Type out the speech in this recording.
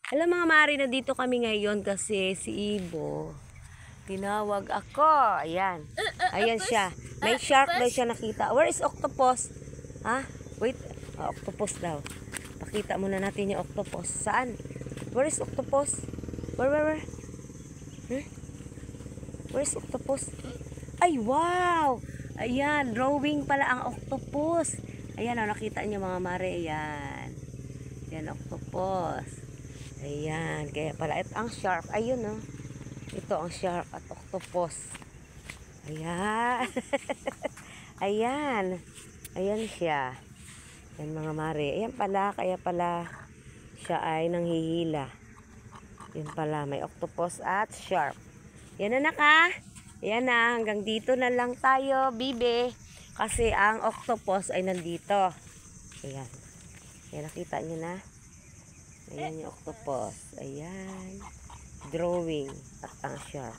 Alam mga mari, na dito kami ngayon kasi si Ibo tinawag ako. Ayan. Ayan siya. May shark daw siya nakita. Where is octopus? Ha? Wait. Octopus daw. Pakita muna natin yung octopus. Saan? Where is octopus? Where? Hmm? Where is octopus? Ay, wow! Ayan, drawing pala ang octopus. Ayan, nakita niyo mga mare. Ayan. Ayan, octopus. Ayan, kaya pala ito ang shark. Ayun, oh. Ito ang shark at octopus. Ayan. Ayan. Ayan siya. Ayan mga mare. Ayan pala, kaya pala siya ay nanghihila. Ayan pala, may octopus at shark. Yan na naka. Ayan na, hanggang dito na lang tayo, bibe. Kasi ang octopus ay nandito. Ayan. Ayan, nakita nyo na. Ayan yung octopus. Ayan. Drawing at ang shark.